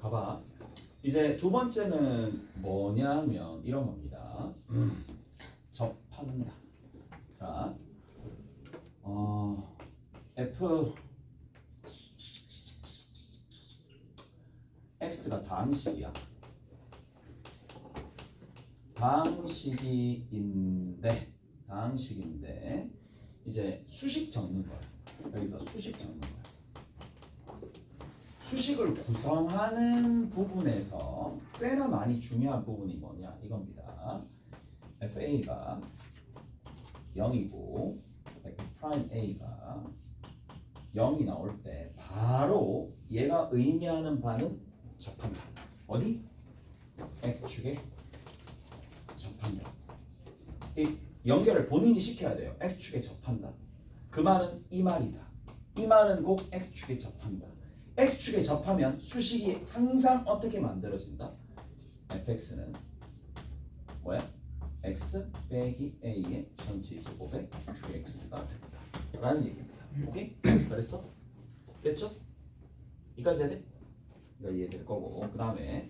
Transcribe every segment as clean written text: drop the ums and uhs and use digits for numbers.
봐봐. 이제 두 번째는 뭐냐면 이런 겁니다. 접한다. 자, f x가 다항식이야. 다항식인데 이제 수식 적는 거야. 여기서 수식 적는 거야. 수식을 구성하는 부분에서 꽤나 많이 중요한 부분이 뭐냐 이겁니다. fa가 0이고 f'a가 0이 나올 때 바로 얘가 의미하는 바는 접한다. 어디? x축에 접한다. 이 연결을 본인이 시켜야 돼요. x축에 접한다. 그 말은 이 말이다. 이 말은 꼭 x축에 접한다. x축에 접하면 수식이 항상 어떻게 만들어진다? fx는 뭐야? x 빼기 a의 전체 제곱의 qx가 된다 라는 얘기입니다. 오케이? 그랬어? 됐죠? 이까지 해야 돼? 이거 이해될 거고 그 다음에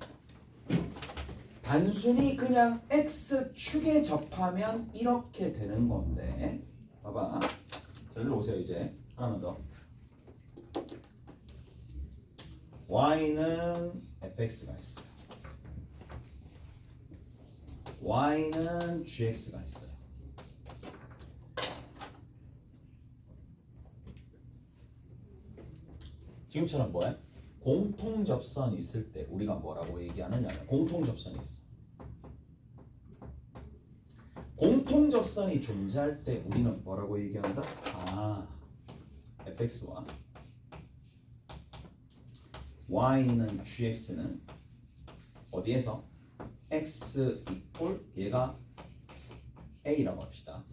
단순히 그냥 x축에 접하면 이렇게 되는 건데 봐봐. 자, 일로 오세요. 이제 하나만 더. y는 fx가 있어요. y는 gx가 있어요. 지금처럼 뭐야? 공통접선이 있을 때 우리가 뭐라고 얘기하느냐면 공통접선이 있어. 공통접선이 존재할 때 우리는 뭐라고 얘기한다? fx와 y는 gx는 어디에서? x 이꼴 얘가 a라고 합시다.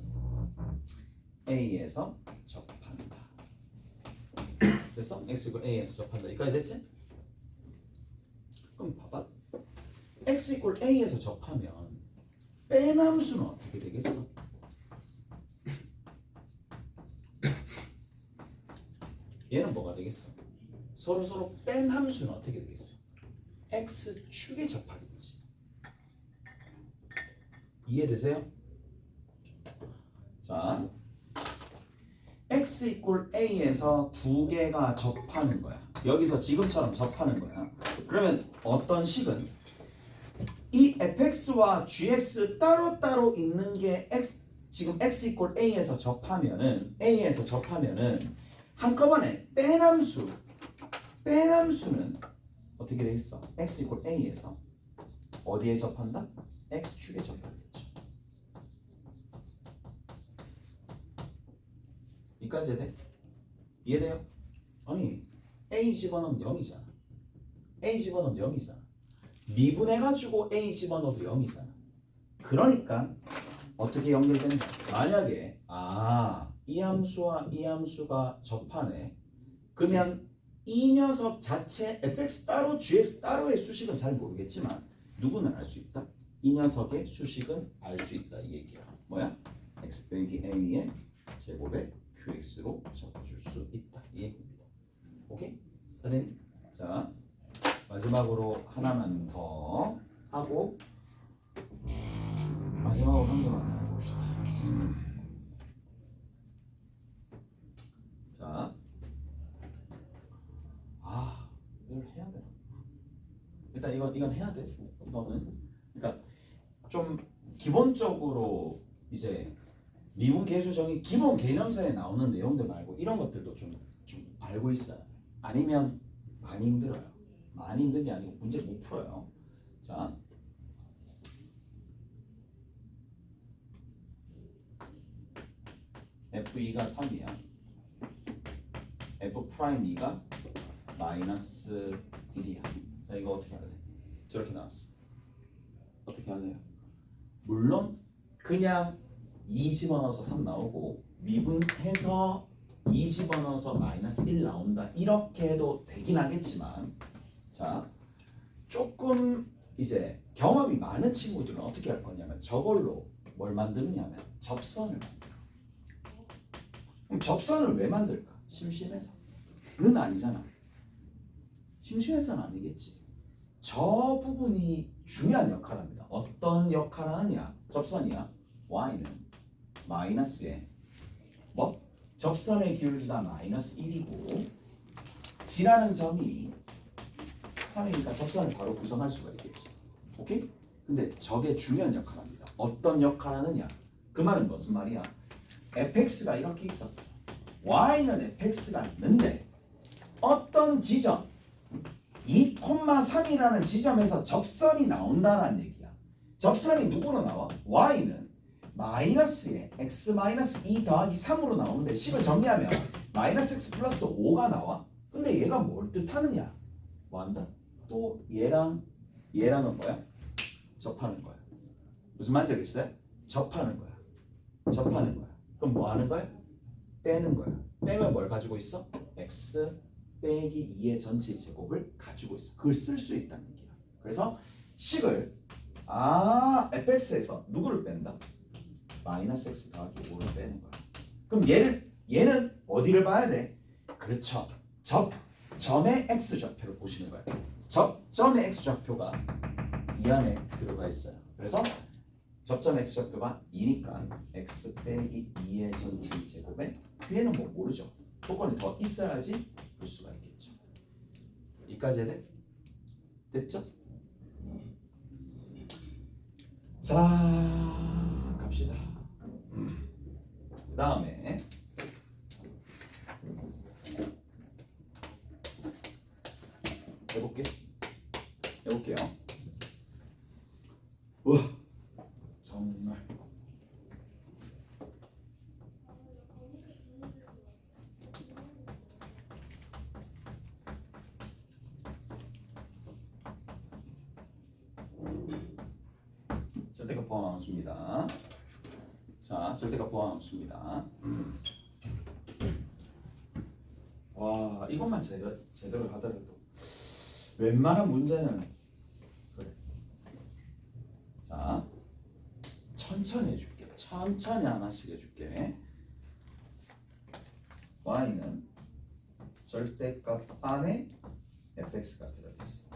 a에서 접한다. 됐어? x 이꼴 a에서 접한다. 여기까지 됐지? 그럼 봐봐. x 이꼴 a에서 접하면 뺀 함수는 어떻게 되겠어? 얘는 뭐가 되겠어? 서로 뺀 함수는 어떻게 되겠어? x축에 접하겠지. 이해되세요? 자, x 이꼴 a에서 두 개가 접하는 거야. 여기서 지금처럼 접하는 거야. 그러면 어떤 식은 이 fx와 gx 따로따로 있는 게 지금 x 이꼴 a에서 접하면은 한꺼번에 뺀 함수는 어떻게 되겠어? x 이꼴 a에서 어디에 접한다? x축에 접하겠죠. 여기까지 돼? 이해돼요? 아니 a 집어넣으면 0이잖아. a 집어넣으면 0이잖아. 미분해가지고 a 집어넣어도 0이잖아. 그러니까 어떻게 연결되는가? 만약에 이 함수와 이 함수가 접하네. 그러면 이 녀석 자체 fx 따로 gx 따로의 수식은 잘 모르겠지만 누구는 알 수 있다. 이 녀석의 수식은 알 수 있다 이 얘기야. 뭐야? x 빼기 a의 제곱에 qx로 적어줄 수 있다 이 얘기입니다. 오케이? 자 마지막으로 하나만 더 하고 마지막으로 한 개만 더 해봅시다. 자, 이걸 해야 되나? 일단 이건 해야 돼. 이거는 그러니까 좀 기본적으로 이제 미분 계수정의 기본 개념서에 나오는 내용들 말고 이런 것들도 좀 알고 있어요. 아니면 많이 힘들어요. 많이 힘든 게 아니고 문제 못 풀어요. 자, f2가 3이야. f'2가 마이너스 1이야. 자, 이거 어떻게 할래? 저렇게 나왔어. 어떻게 할래요? 물론 그냥 2 집어넣어서 3 나오고 미분해서 2 집어넣어서 마이너스 1 나온다. 이렇게 해도 되긴 하겠지만 자, 조금 이제 경험이 많은 친구들은 어떻게 할 거냐면 저걸로 뭘 만드느냐면 접선을 만들어. 그럼 접선을 왜 만들까? 심심해서. 는 아니잖아. 심심해서는 아니겠지. 저 부분이 중요한 역할을 합니다. 어떤 역할을 하느냐? 접선이야. y는 마이너스에 뭐? 접선의 기울기가 마이너스 1이고 G라는 점이 3이니까 접선을 바로 구성할 수가 있겠지. 오케이? 근데 저게 중요한 역할을 합니다. 어떤 역할을 하느냐? 그 말은 무슨 말이야? fx가 이렇게 있었어. y는 fx가 있는데 어떤 지점 2,3이라는 지점에서 접선이 나온다는 얘기야. 접선이 누구로 나와? y는 마이너스에 x 마이너스 2 더하기 3으로 나오는데 식을 정리하면 마이너스 x 플러스 5가 나와. 근데 얘가 뭘 뜻하느냐? 뭐 한다? 또 얘랑은 뭐야? 접하는 거야. 무슨 말인지 알겠어요? 접하는 거야. 접하는 거야. 그럼 뭐 하는 거야? 빼는 거야. 빼면 뭘 가지고 있어? x 빼기 2의 전체 제곱을 가지고 있어. 그걸 쓸 수 있다는 얘기야. 그래서 식을 fx에서 누구를 뺀다? 마이너스 x 더하기 5를 빼는 거야. 그럼 얘는 어디를 봐야 돼? 그렇죠. 점의 x좌표를 보시는 거야. 접점의 x좌표가 이 안에 들어가 있어요. 그래서 접점 x좌표가 2니까 x 빼기 2의 전체 제곱에 뒤에는 뭐 모르죠. 조건이 더 있어야지 볼 수가 있겠죠. 여기까지 해야 돼? 됐죠? 자, 갑시다. 그 다음에 해볼게요. 우와, 정말. 절대값 포함 함수입니다. 자, 절대값 포함 함수입니다. 와, 이것만 제대로 하더라도 웬만한 문제는 그래. 자, 천천히 해줄게. 천천히 하나씩 해줄게. y는 절대값 안에 fx가 들어있어.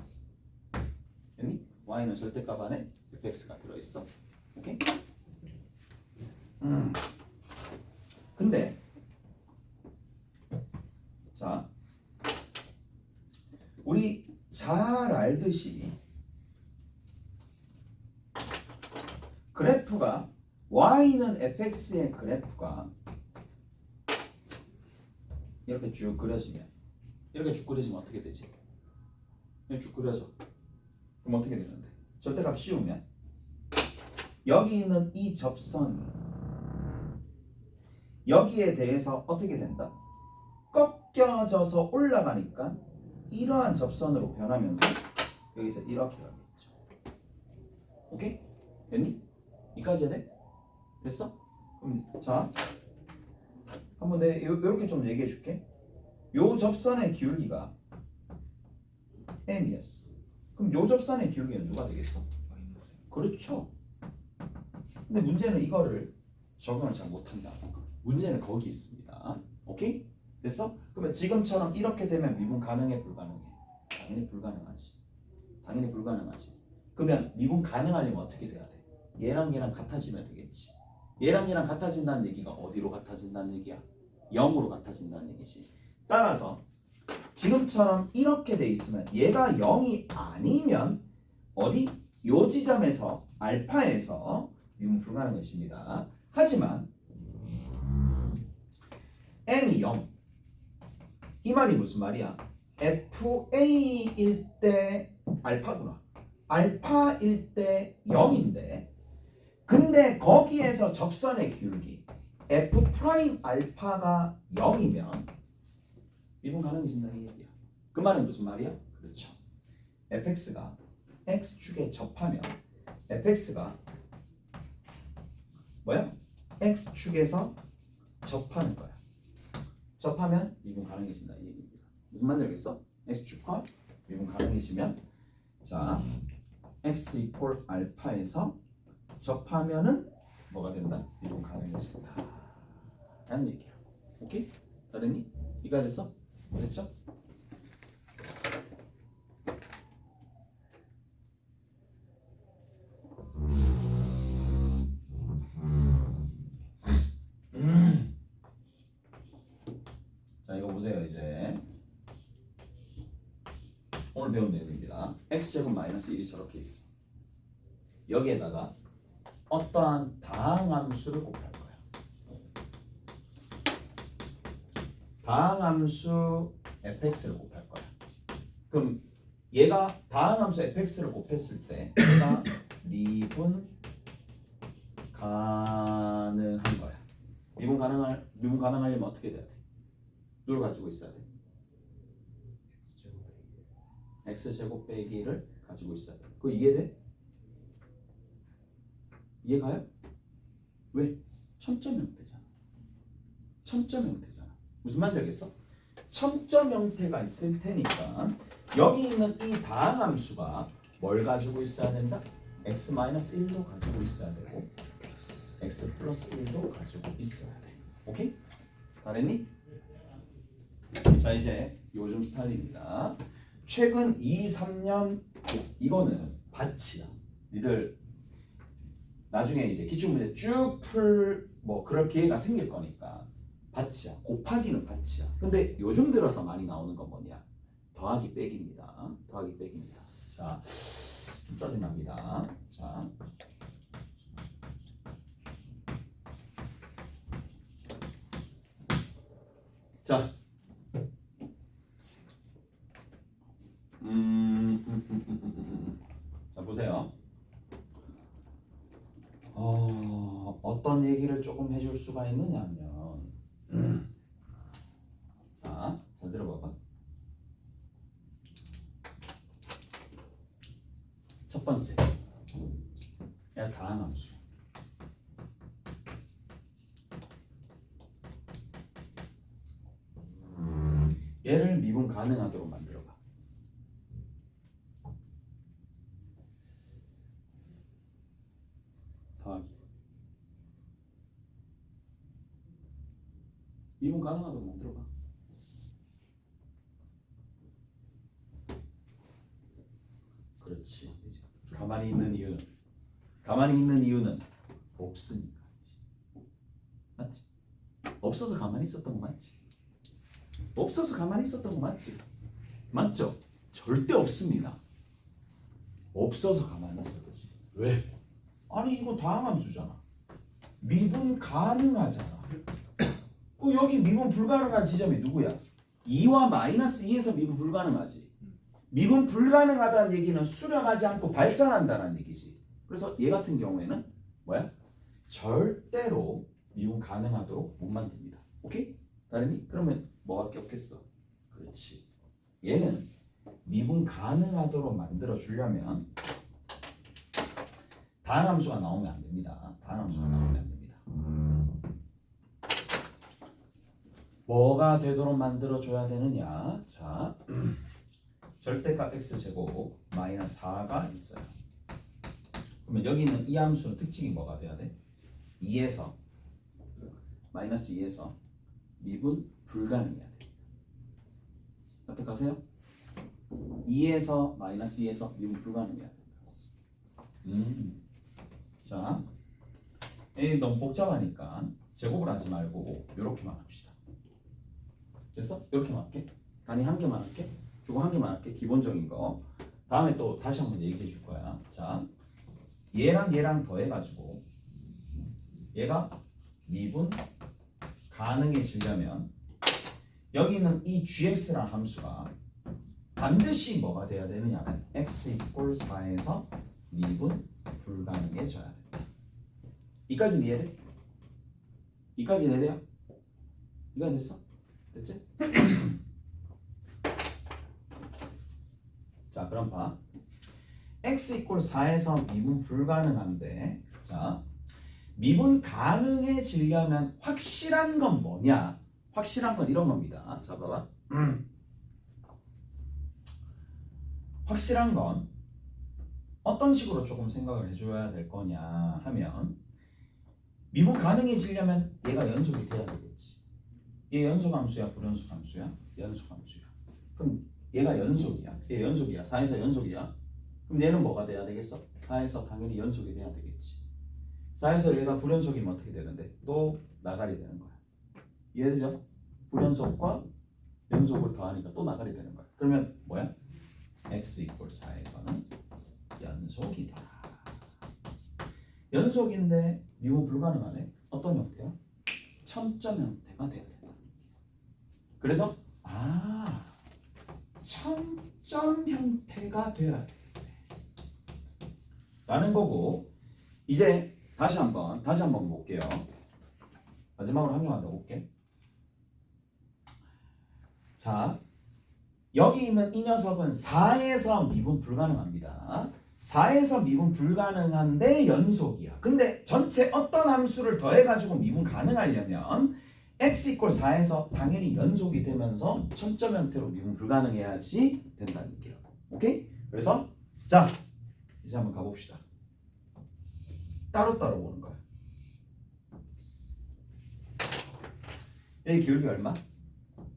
됐니? y는 절대값 안에 fx가 들어있어. 오케이? 근데 자, 우리 잘 알듯이 그래프가 y는 fx의 그래프가 이렇게 쭉 그려지면 어떻게 되지? 이렇게 쭉 그려져. 그럼 어떻게 되는데? 절대값 씌우면 여기 있는 이 접선이 여기에 대해서 어떻게 된다? 꺾여져서 올라가니까 이러한 접선으로 변하면서 여기서 이렇게 가겠죠. 오케이? 됐니? 여기까지 해야 돼? 됐어? 그럼 자, 한번 내가 이렇게 좀 얘기해 줄게. 요 접선의 기울기가 m이었어. 그럼 요 접선의 기울기는 누가 되겠어? 그렇죠. 근데 문제는 이거를 적용을 잘 못한다. 문제는 거기 있습니다. 오케이? 됐어? 그러면 지금처럼 이렇게 되면 미분 가능해, 불가능해? 당연히 불가능하지. 당연히 불가능하지. 그러면 미분 가능하려면 어떻게 돼야 돼? 얘랑 얘랑 같아지면 되겠지. 얘랑 얘랑 같아진다는 얘기가 어디로 같아진다는 얘기야? 0으로 같아진다는 얘기지. 따라서 지금처럼 이렇게 돼 있으면 얘가 0이 아니면 어디? 요 지점에서 알파에서 미분 불가능한 것입니다. 하지만 m이 0. 이 말이 무슨 말이야? fa일 때 알파구나. 알파일 때 0인데 근데 거기에서 접선의 기울기 f 프라임 알파가 0이면 미분 가능해진다 이 얘기야. 그 말은 무슨 말이야? 그렇죠. fx가 x축에 접하면 fx가 뭐야? x축에서 접하는 거야. 접하면 미분 가능해진다 이 얘기입니다. 무슨 말인지 알겠어? x축과 미분 가능해지면 자 x 이퀄 알파에서 접하면은 뭐가 된다? 미분 가능해진다 라는 얘기야. 오케이? 다르니? 이거 됐어? 됐죠? 배운 내용입니다. x제곱 마이너스 1이 저렇게 있어. 여기에다가 어떠한 다항함수를 곱할 거야. 다항함수 fx를 곱할 거야. 그럼 얘가 다항함수 fx를 곱했을 때 얘가 미분 가능한 거야. 미분 가능하려면 어떻게 돼야 돼? 누를 가지고 있어야 돼? x제곱 빼기를 가지고 있어야 돼. 그거 이해돼? 이해가요? 왜? 첨점 형태잖아. 첨점 형태잖아. 무슨 말인지 알겠어? 첨점 형태가 있을 테니까 여기 있는 이 다항함수가 뭘 가지고 있어야 된다? x-1도 가지고 있어야 되고 x 플러스 1도 가지고 있어야 돼. 오케이? 다 됐니? 자, 이제 요즘 스타일입니다. 최근 2, 3년 이거는 받치야. 니들 나중에 이제 기출문제 쭉 풀 뭐 그럴 기회가 생길 거니까 받치야. 곱하기는 받치야. 근데 요즘 들어서 많이 나오는 건 뭐냐? 더하기 빼기입니다. 더하기 빼기입니다. 자, 좀 짜증납니다. 자, 자, 자 보세요. 어떤 얘기를 조금 해줄 수가 있느냐면, 자, 잘 들어봐봐. 첫 번째, 얘가 다항함수. 얘를 미분 가능하도록 만들어봐. 더하기. 미분 가능하도록 만들어봐. 그렇지. 가만히 있는 이유는 없으니까. 맞지? 없어서 가만히 있었던 거 맞지? 없어서 가만히 있었던 거 맞지? 맞죠? 절대 없습니다. 없어서 가만히 있었지. 왜? 아니 이거 다항함수잖아. 미분 가능하잖아. 그 여기 미분 불가능한 지점이 누구야? 2와 마이너스 2에서 미분 불가능하지. 미분 불가능하다는 얘기는 수렴하지 않고 발산한다는 얘기지. 그래서 얘 같은 경우에는 뭐야? 절대로 미분 가능하도록 못 만듭니다. 오케이? 다르니? 그러면 뭐밖에 없겠어? 그렇지. 얘는 미분 가능하도록 만들어 주려면 다항함수가 나오면 안 됩니다. 다항함수가 나오면 안 됩니다. 뭐가 되도록 만들어 줘야 되느냐? 자, 절대값 x제곱 마이너스 4가 있어요. 그러면 여기 있는 이 함수는 특징이 뭐가 돼야 돼? 2에서 마이너스 2에서 미분 불가능해야 돼. 앞에 가세요. 2에서 마이너스 2에서 미분 불가능해야 돼. 자, 이 너무 복잡하니까 제곱을 하지 말고 이렇게만 합시다. 됐어? 이렇게만 할게. 단위 한 개만 할게. 주고 한 개만 할게. 기본적인 거. 다음에 또 다시 한번 얘기해 줄 거야. 자, 얘랑 더해가지고 얘가 미분 가능해지려면 여기 있는 이 gx라는 함수가 반드시 뭐가 돼야 되느냐면 x 이퀄 4에서 미분 불가능해져야 된다. 이까지는 이해돼? 이까지 이해돼요? 이거 됐어? 됐지? 자, 그럼 봐. x 이퀄 4에서 미분 불가능한데, 자, 미분 가능해지려면 확실한 건 뭐냐? 확실한 건 이런 겁니다. 자, 봐봐. 확실한 건 어떤 식으로 조금 생각을 해줘야 될 거냐 하면 미분 가능해지려면 얘가 연속이 돼야 되겠지. 얘 연속함수야, 불연속함수야? 연속함수야. 그럼 얘가 연속이야. 얘 연속이야. 4에서 연속이야. 그럼 얘는 뭐가 돼야 되겠어? 4에서 당연히 연속이 돼야 되겠지. 4에서 얘가 불연속이면 어떻게 되는데? 또 나가리 되는 거야. 이해되죠? 불연속과 연속을 더하니까 또 나가리 되는 거야. 그러면 뭐야? x 이퀄 4에서는 연속이다. 연속인데 미분 불가능하네. 어떤 형태야? 첨점 형태가 돼야 된다. 그래서 첨점 형태가 돼야 돼. 라는 거고, 이제 다시 한번 볼게요. 마지막으로 한 개만 더 볼게. 자, 여기 있는 이 녀석은 4에서 미분 불가능합니다. 4에서 미분 불가능한데 연속이야. 근데 전체 어떤 함수를 더해가지고 미분 가능하려면 x 이퀄 4에서 당연히 연속이 되면서 첨점 형태로 미분 불가능해야지 된다는 얘기라고. 오케이? 그래서 자, 이제 한번 가봅시다. 따로따로 보는 거야. 여기 기울기 얼마?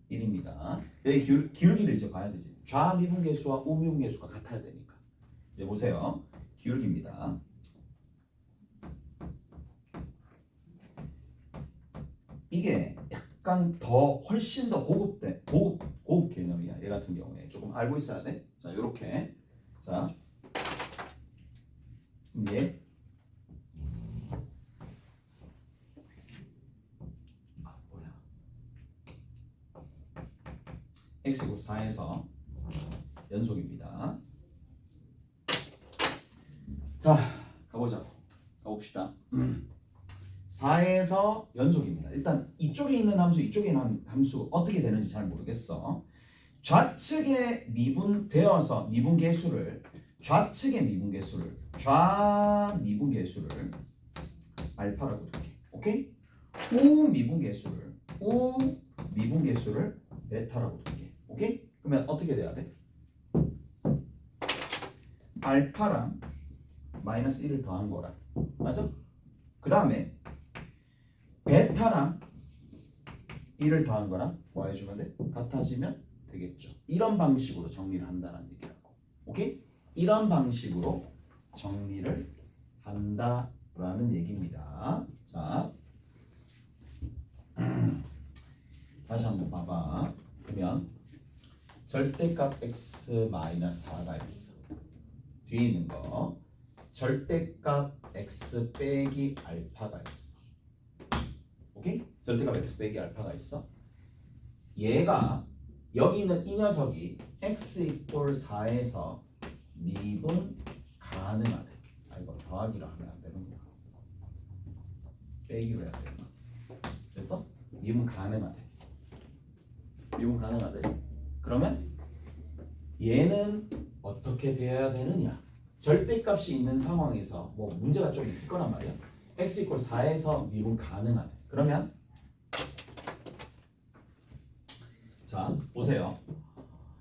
1입니다. 여기 기울기를 이제 봐야 되지. 좌미분계수와 우미분계수가 같아야 되니까. 이제 보세요. 기울기입니다. 이게 약간 훨씬 더 고급 개념이야. 얘 같은 경우에 조금 알고 있어야 돼. 자, 요렇게. 자, 얘 x이고 4에서 연속입니다. 자, 가봅시다. 4에서 연속입니다. 일단 이쪽에 있는 함수, 이쪽에 있는 함수 어떻게 되는지 잘 모르겠어. 좌측에 미분되어서 좌미분계수를 알파라고 둘게. 오케이? 우미분계수를 베타라고 둘게. 오케이? 그러면 어떻게 돼야 돼? 알파랑 마이너스 1을 더한 거라. 맞아? 그 다음에 베타랑 1을 더한 거랑 뭐 해주면 돼? 같아지면 되겠죠. 이런 방식으로 정리를 한다는 얘기라고. 오케이? 이런 방식으로 정리를 한다라는 얘기입니다. 자, 다시 한번 봐봐. 그러면 절대값 x-4가 있어. 뒤에 있는 거 절대값 x 빼기 알파가 있어. 오케이? 절대값 x 빼기 알파가 있어. 얘가 여기 있는 이 녀석이 x 이퀄 4에서 미분 가능하대. 이거 더하기로 하면 안 되는구나. 빼기로 해야 되나? 됐어? 미분 가능하대. 그러면 얘는 어떻게 돼야 되느냐? 절대값이 있는 상황에서 뭐 문제가 좀 있을 거란 말이야. x 이퀄 4에서 미분 가능하대. 그러면 자, 보세요.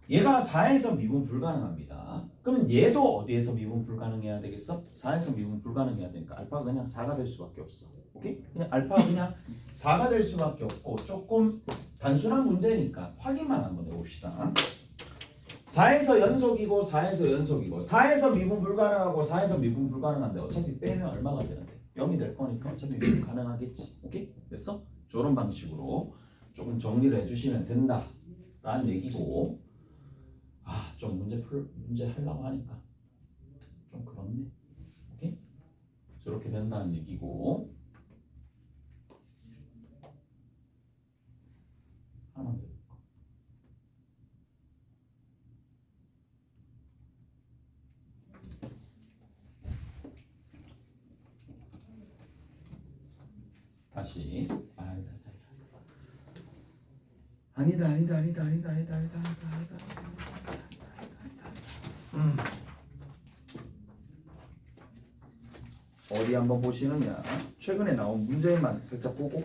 얘가 4에서 미분 불가능합니다. 그러면 얘도 어디에서 미분 불가능해야 되겠어? 4에서 미분 불가능해야 되니까 알파가 그냥 4가 될 수밖에 없어. 오케이? 그냥 알파가 그냥 4가 될 수밖에 없고 조금 단순한 문제니까 확인만 한번 해봅시다. 4에서 연속이고 4에서 미분 불가능하고 4에서 미분 불가능한데 어차피 빼면 얼마가 되는데? 0이 될 거니까 어차피 미분 가능하겠지. 오케이? 됐어? 저런 방식으로 조금 정리를 해주시면 된다라는 얘기고, 좀 문제 하려고 하니까 좀 그렇네. 오케이? 저렇게 된다는 얘기고, 하나만 더 볼까? 다시 아니다. 어디 한번 보시느냐? 최근에 나온 문제만 살짝 보고.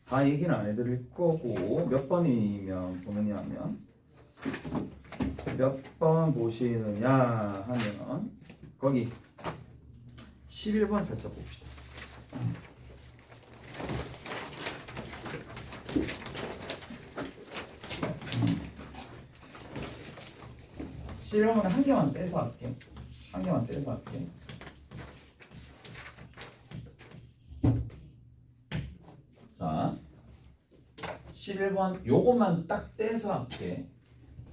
다 얘기는 안 해드릴 거고, 몇 번이면 보느냐면 몇 번 보시느냐 하면 거기 11번 살짝 봅시다. 실험은 한 개만 떼서 할게. 자, 11번 요것만 딱 떼서 할게.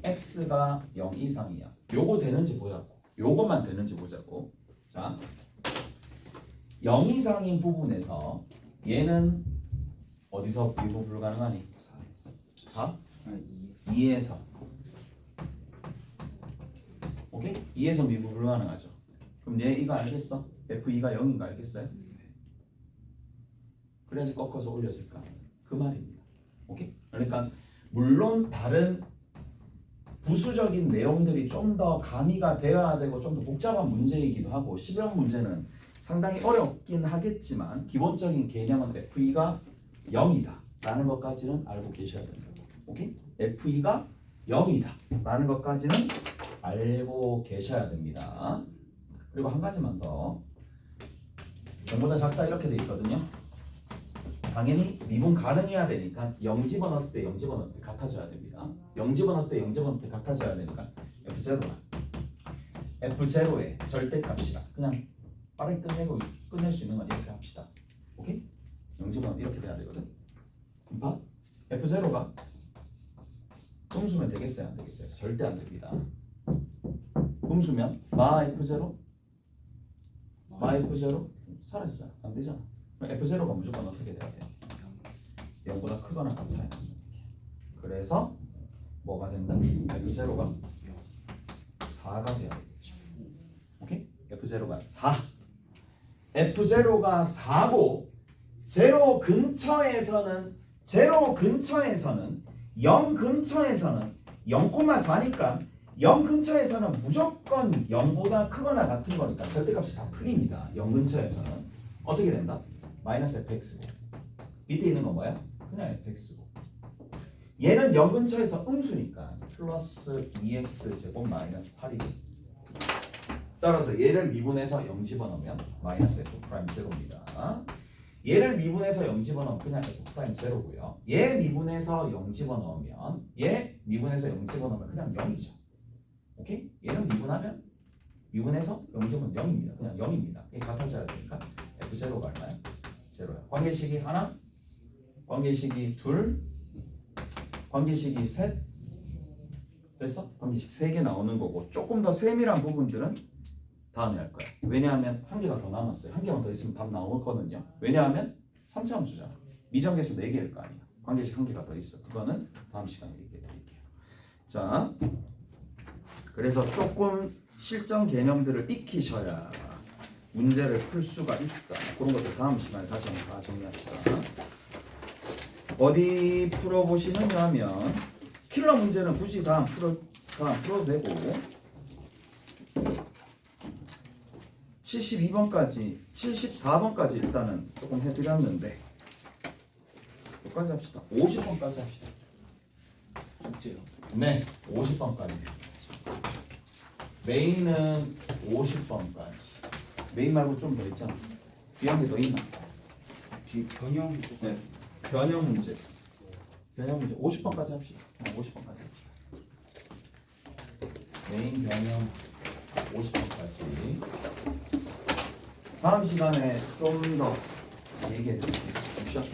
x가 0 이상이야. 요거 되는지 보자고. 요것만 되는지 보자고. 자, 0 이상인 부분에서 얘는 어디서 미분 불가능하니? 4? 2에서. 오케이? 2에서 미분 불가능하죠. 그럼 얘 이거 알겠어? F2가 0인 거 알겠어요? 그래야지 꺾어서 올려질 거 아니에요. 그 말입니다. 오케이? 그러니까 물론 다른 부수적인 내용들이 좀 더 가미가 되어야 되고 좀 더 복잡한 문제이기도 하고 11번 문제는 상당히 어렵긴 하겠지만 기본적인 개념은 F2가 0이다 라는 것까지는 알고 계셔야 된다고. 오케이? F2가 0이다 라는 것까지는 알고 계셔야 됩니다. 그리고 한 가지만 더. 0보다 작다 이렇게 돼 있거든요. 당연히 미분 가능해야 되니까 0 집어넣었을 때 0 집어넣었을 때 같아져야 됩니다. 0 집어넣었을 때 0 집어넣을 때 같아져야 되니까 F0라 F0의 절대값이라 그냥 빠르게 끝낼 수 있는 건 이렇게 합시다. 오케이? 0 집어넣으면 이렇게 돼야 되거든. 봐. F0가 음수면 되겠어요? 안 되겠어요? 절대 안 됩니다. 음수면 마 F0? 마 F0? 사라지잖아. 안 되잖아. F0가 무조건 어떻게 돼야 돼요? 0보다 크거나 같아요. 그래서 뭐가 된다? F0가 4가 돼야 되겠죠. 오케이? F0가 4. F0가 4고 제로 근처에서는 0 근처에서는 0,4니까 0 근처에서는 무조건 0보다 크거나 같은 거니까 절대값이 다 풀립니다. 0 근처에서는 어떻게 된다? 마이너스 fx고 밑에 있는 건 뭐야? 그냥 fx고 얘는 0 근처에서 음수니까 플러스 2x 제곱 마이너스 8이고 따라서 얘를 미분해서 0 집어넣으면 마이너스 f 프라임 제로입니다. 얘를 미분해서 0 집어넣으면 그냥 f 프라임 제로고요. 얘 미분해서 0 집어넣으면 그냥 0이죠. 오케이? 얘는 미분해서 0 집어넣으면 0입니다. 그냥 0입니다. 이게 같아져야 되니까 f0가 얼마야? 0야. 관계식이 하나, 관계식이 둘, 관계식이 셋. 됐어? 관계식 3개 나오는 거고 조금 더 세밀한 부분들은 다음에 할 거야. 왜냐하면 한 개가 더 남았어요. 한 개만 더 있으면 답 나오거든요. 왜냐하면 3차 함수잖아. 미정계수 4개일 거 아니야. 관계식 한 개가 더 있어. 그거는 다음 시간에 얘기해 드릴게요. 자, 그래서 조금 실전 개념들을 익히셔야 문제를 풀 수가 있다. 그런 것들 다음 시간에 다시 한번 다 정리합시다. 어디 풀어보시느냐 하면 킬러 문제는 굳이 다 안 풀어도 되고 72번까지 74번까지 일단은 조금 해드렸는데 여기까지 합시다. 50번까지 합시다. 숙제요. 네, 50번까지. 메인은 50번까지. 메인 말고 좀 더 있잖아. 뒤에 한 개 더 있나? 뒤 변형. 네, 변형 문제. 50번까지 합시다. 50번까지 합시다. 메인 변형 50번까지. 다음 시간에 좀 더 얘기해 드릴게요. 쉬었다.